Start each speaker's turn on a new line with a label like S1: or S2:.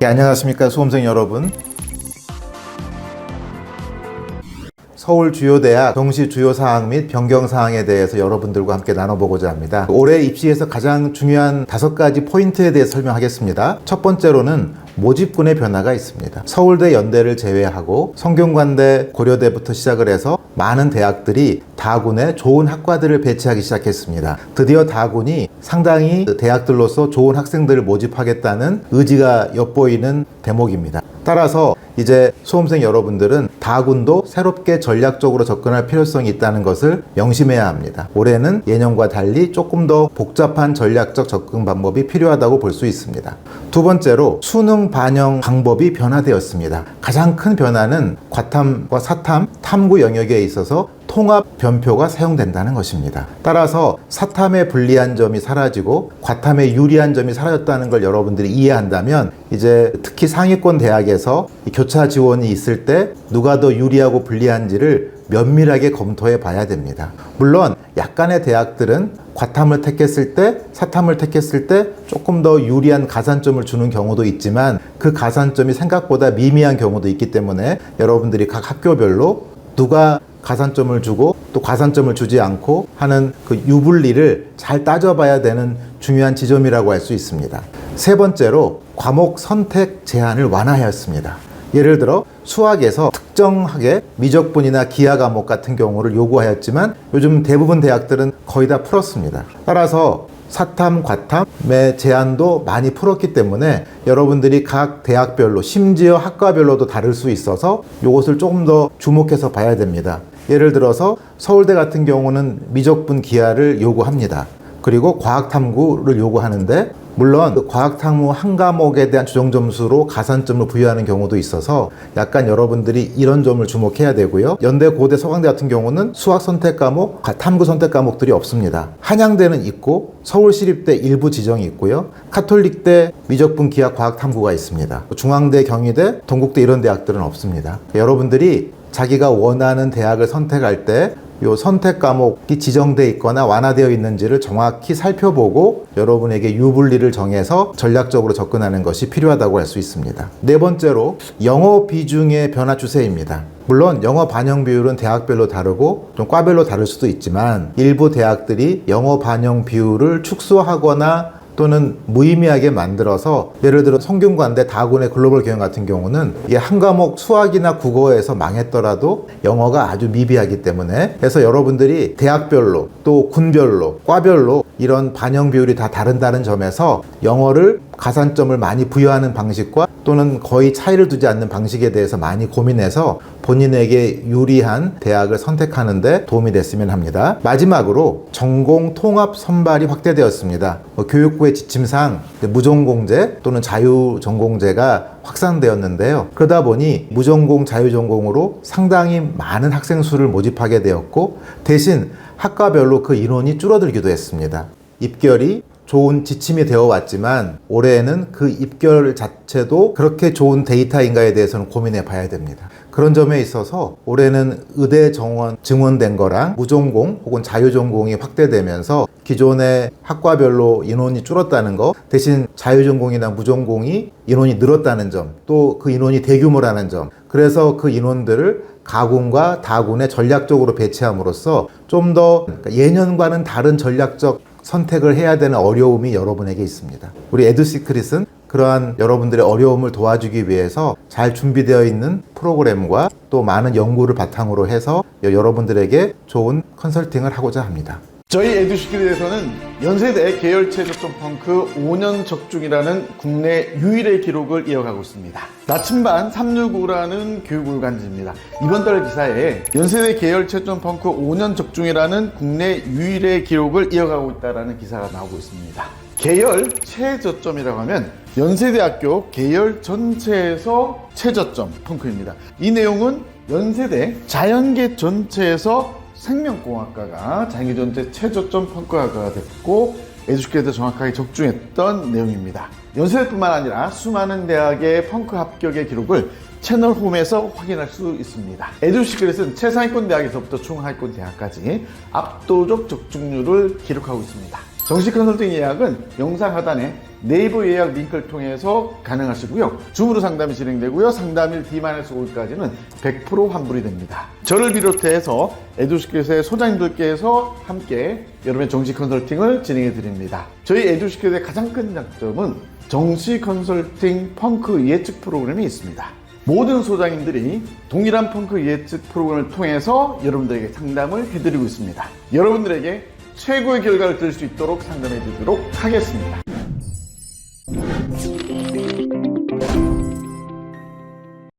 S1: 네, 안녕하십니까 수험생 여러분. 서울 주요대학 정시 주요 사항 및 변경 사항에 대해서 여러분들과 함께 나눠보고자 합니다. 올해 입시에서 가장 중요한 5가지 포인트에 대해 설명하겠습니다. 첫 번째로는 모집군의 변화가 있습니다. 서울대, 연대를 제외하고 성균관대, 고려대부터 시작을 해서 많은 대학들이 다군에 좋은 학과들을 배치하기 시작했습니다. 드디어 다군이 상당히 대학들로서 좋은 학생들을 모집하겠다는 의지가 엿보이는 대목입니다. 따라서 이제 수험생 여러분들은 다군도 새롭게 전략적으로 접근할 필요성이 있다는 것을 명심해야 합니다. 올해는 예년과 달리 조금 더 복잡한 전략적 접근 방법이 필요하다고 볼 수 있습니다. 두 번째로 수능 반영 방법이 변화되었습니다. 가장 큰 변화는 과탐과 사탐, 탐구 영역에 있어서 통합 변표가 사용된다는 것입니다. 따라서 사탐에 불리한 점이 사라지고 과탐에 유리한 점이 사라졌다는 걸 여러분들이 이해한다면 이제 특히 상위권 대학에서 교차 지원이 있을 때 누가 더 유리하고 불리한지를 면밀하게 검토해 봐야 됩니다. 물론 약간의 대학들은 과탐을 택했을 때, 사탐을 택했을 때 조금 더 유리한 가산점을 주는 경우도 있지만 그 가산점이 생각보다 미미한 경우도 있기 때문에 여러분들이 각 학교별로 누가 가산점을 주고 또 과산점을 주지 않고 하는 그 유불리를 잘 따져봐야 되는 중요한 지점이라고 할 수 있습니다. 세 번째로 과목 선택 제한을 완화하였습니다. 예를 들어 수학에서 특정하게 미적분이나 기하 과목 같은 경우를 요구하였지만 요즘 대부분 대학들은 거의 다 풀었습니다. 따라서 사탐, 과탐의 제한도 많이 풀었기 때문에 여러분들이 각 대학별로 심지어 학과별로도 다를 수 있어서 이것을 조금 더 주목해서 봐야 됩니다. 예를 들어서 서울대 같은 경우는 미적분 기하를 요구합니다. 그리고 과학탐구를 요구하는데 물론 그 과학탐구 한 과목에 대한 조정 점수로 가산점을 부여하는 경우도 있어서 약간 여러분들이 이런 점을 주목해야 되고요. 연대, 고대, 서강대 같은 경우는 수학 선택 과목, 탐구 선택 과목들이 없습니다. 한양대는 있고 서울시립대 일부 지정이 있고요. 카톨릭대 미적분 기하 과학탐구가 있습니다. 중앙대, 경희대, 동국대 이런 대학들은 없습니다. 여러분들이 자기가 원하는 대학을 선택할 때 요 선택 과목이 지정되어 있거나 완화되어 있는지를 정확히 살펴보고 여러분에게 유불리를 정해서 전략적으로 접근하는 것이 필요하다고 할 수 있습니다. 네 번째로 영어 비중의 변화 추세입니다. 물론 영어 반영 비율은 대학별로 다르고 좀 과별로 다를 수도 있지만 일부 대학들이 영어 반영 비율을 축소하거나 또는 무의미하게 만들어서 예를 들어 성균관대 다군의 글로벌 경영 같은 경우는 이게 한 과목 수학이나 국어에서 망했더라도 영어가 아주 미비하기 때문에 그래서 여러분들이 대학별로 또 군별로 과별로 이런 반영 비율이 다 다른다는 점에서 영어를 가산점을 많이 부여하는 방식과 또는 거의 차이를 두지 않는 방식에 대해서 많이 고민해서 본인에게 유리한 대학을 선택하는 데 도움이 됐으면 합니다. 마지막으로 전공 통합 선발이 확대되었습니다. 교육부의 지침상 무전공제 또는 자유전공제가 확산되었는데요. 그러다 보니 무전공, 자유전공으로 상당히 많은 학생 수를 모집하게 되었고 대신 학과별로 그 인원이 줄어들기도 했습니다. 입결이 좋은 지침이 되어 왔지만 올해에는 그 입결 자체도 그렇게 좋은 데이터인가에 대해서는 고민해 봐야 됩니다. 그런 점에 있어서 올해는 의대 정원 증원된 거랑 무전공 혹은 자유전공이 확대되면서 기존의 학과별로 인원이 줄었다는 거 대신 자유전공이나 무전공이 인원이 늘었다는 점 또 그 인원이 대규모라는 점 그래서 그 인원들을 가군과 다군에 전략적으로 배치함으로써 좀 더 예년과는 다른 전략적 선택을 해야 되는 어려움이 여러분에게 있습니다. 우리 에듀시크릿은 그러한 여러분들의 어려움을 도와주기 위해서 잘 준비되어 있는 프로그램과 또 많은 연구를 바탕으로 해서 여러분들에게 좋은 컨설팅을 하고자 합니다.
S2: 저희 에듀시크릿에서는 연세대 계열체 접점 펑크 5년 적중이라는 국내 유일의 기록을 이어가고 있습니다. 나침반 365라는 교육을간지입니다. 이번 달 기사에 연세대 계열체 접점 펑크 5년 적중이라는 국내 유일의 기록을 이어가고 있다는 기사가 나오고 있습니다. 계열 최저점이라고 하면 연세대학교 계열 전체에서 최저점 펑크입니다. 이 내용은 연세대 자연계 전체에서 생명공학과가 자연계 전체 최저점 펑크학과가 됐고 에듀시크릿에 정확하게 적중했던 내용입니다. 연세대뿐만 아니라 수많은 대학의 펑크 합격의 기록을 채널 홈에서 확인할 수 있습니다. 에듀시크릿은 최상위권 대학에서부터 중하위권 대학까지 압도적 적중률을 기록하고 있습니다. 정식 컨설팅 예약은 영상 하단에 네이버 예약 링크를 통해서 가능하시고요. 줌으로 상담이 진행되고요. 상담일 D-5일까지는 100% 환불이 됩니다. 저를 비롯해서 에듀시켓의 소장님들께서 함께 여러분의 정식 컨설팅을 진행해 드립니다. 저희 에듀시켓의 가장 큰 장점은 정식 컨설팅 펑크 예측 프로그램이 있습니다. 모든 소장님들이 동일한 펑크 예측 프로그램을 통해서 여러분들에게 상담을 해드리고 있습니다. 여러분들에게 최고의 결과를 드릴 수 있도록 상담해 드리도록 하겠습니다.